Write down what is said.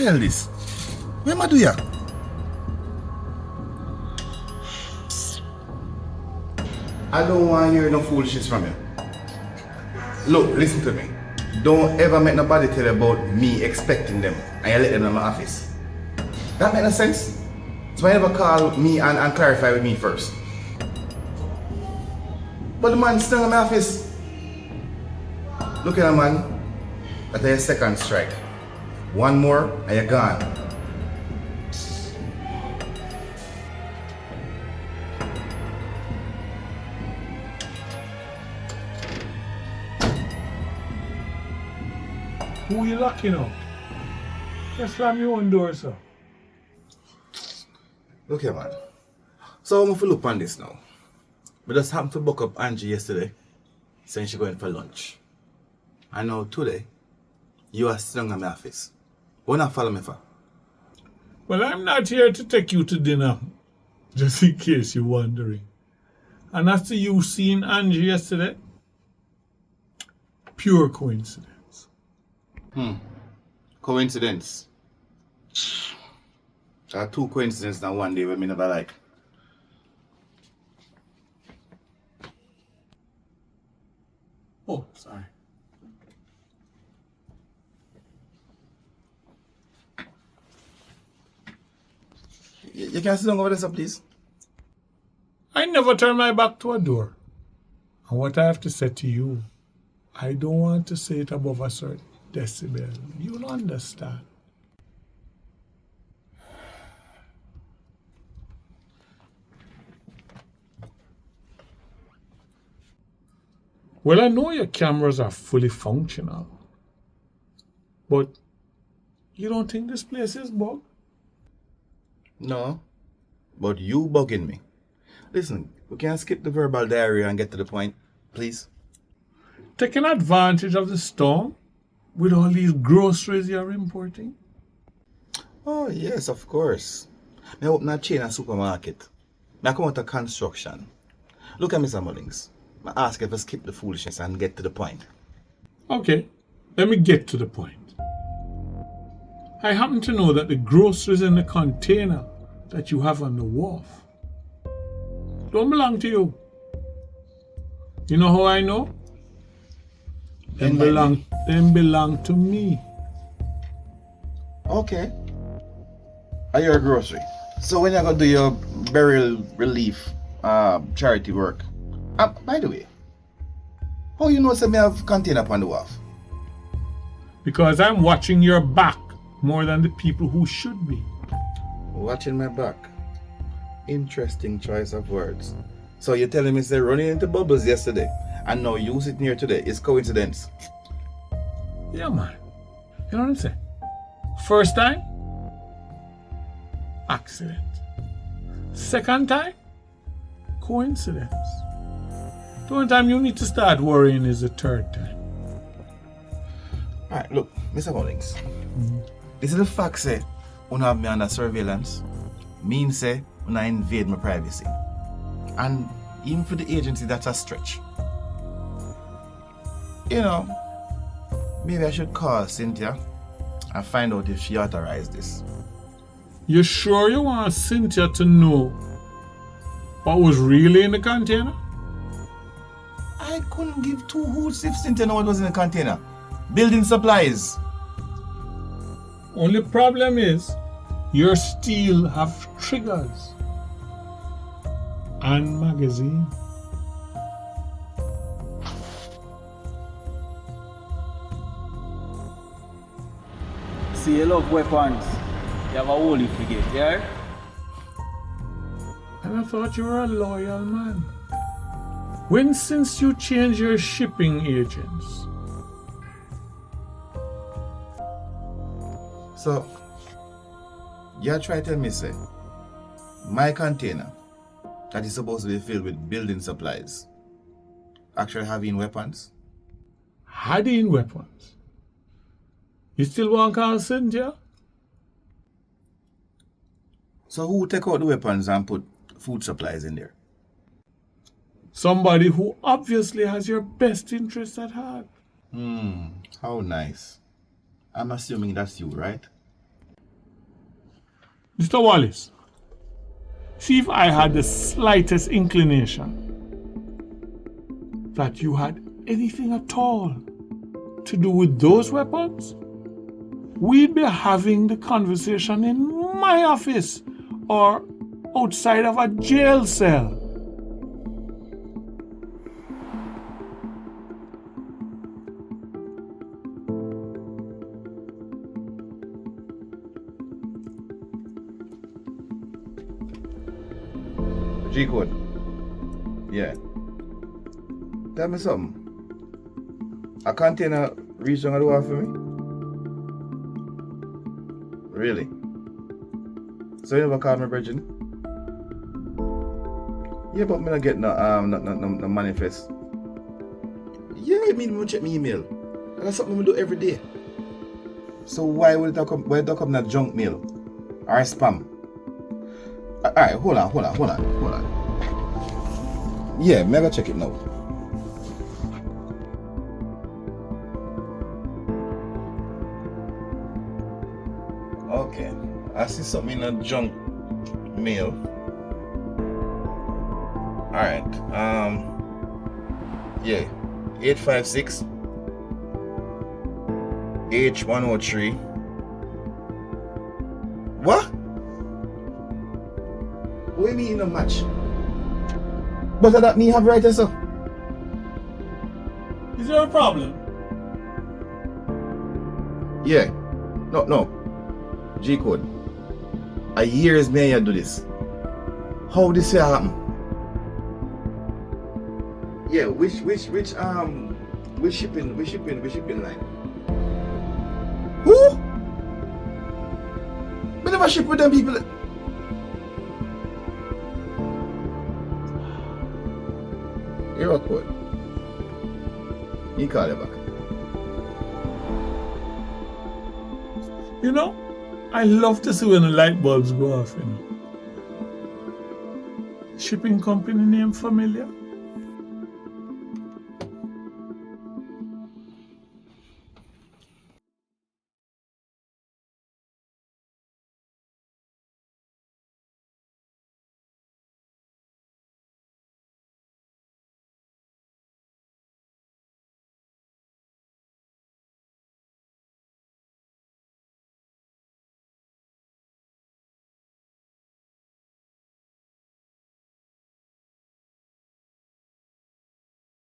hell this? What am I do ya? I don't want to hear no foolishness from you. Look, listen to me. Don't ever make nobody tell you about me expecting them and you let them in my office. That make no sense? So why never call me and clarify with me first? But the man still in my office. Look at the man. That's your second strike. One more and you're gone. Who you locking up? Just slam your own door, sir. Look here, man. So I'm going to look on this now. We just happened to book up Angie yesterday, saying she's going for lunch. And now today, you are sitting in my office. Why not follow me for? Well, I'm not here to take you to dinner, just in case you're wondering. And after you seen Angie yesterday, pure coincidence. Coincidence. There are two coincidences in one day we never like. Oh, sorry. You can sit down over there, sir, please. I never turn my back to a door. And what I have to say to you, I don't want to say it above a certain decibel. You'll understand. Well, I know your cameras are fully functional, but you don't think this place is bugged? No, but you bugging me. Listen, we can skip the verbal diarrhea and get to the point, please. Taking advantage of the storm with all these groceries you're importing? Oh, yes, of course. I open a chain of supermarket. I come out of construction. Look at Mr. Mullings. I ask if I skip the foolishness and get to the point. Okay, let me get to the point. I happen to know that the groceries in the container that you have on the wharf don't belong to you. You know how I know? Them belong to me. Okay. Are you a grocery? So when you're going to do your burial relief charity work, by the way, how you know say me have container upon the wharf? Because I'm watching your back more than the people who should be. Watching my back. Interesting choice of words. So you're telling me say running into bubbles yesterday and now you sitting here today is coincidence? Yeah, man. You know what I'm saying? First time, accident. Second time, coincidence. The only time you need to start worrying is the third time. Alright, look, Mr. Mullings. This is the fact say you have me under surveillance. Mean say you invade my privacy. And even for the agency, that's a stretch. You know, maybe I should call Cynthia and find out if she authorized this. You sure you want Cynthia to know what was really in the container? I couldn't give two hoots if Cynthia knew what was in the container. Building supplies. Only problem is, your steel have triggers and magazine. See, you love weapons. You have a holy frigate, yeah? And I thought you were a loyal man. When since you changed your shipping agents? So, you try to tell me, say, my container that is supposed to be filled with building supplies actually having weapons? Hiding weapons? You still want to call Cynthia? So who take out the weapons and put food supplies in there? Somebody who obviously has your best interest at heart. How nice. I'm assuming that's you, right? Mr. Wallace, see if I had the slightest inclination that you had anything at all to do with those weapons, we'd be having the conversation in my office or outside of a jail cell. G-code. Yeah. Tell me something. A container reached on the door for me? Really? So you never called me, Bridget? Yeah, but me not get no manifest. Yeah, I mean, me check my email. That's something I do every day. So why would it come in a junk mail or spam? Alright, hold on. Yeah, me go check it now. Okay, I see something in a junk mail. Alright, yeah, 856 H103. What? What do you mean in a match? But that me have right there, sir. Is there a problem? Yeah. No. G-code. A year is me I do this. How this here happen? Yeah, which shipping line? Who? We never ship with them people. You're a code. You call it back. You know, I love to see when the light bulbs go off, you know. Shipping company name familiar?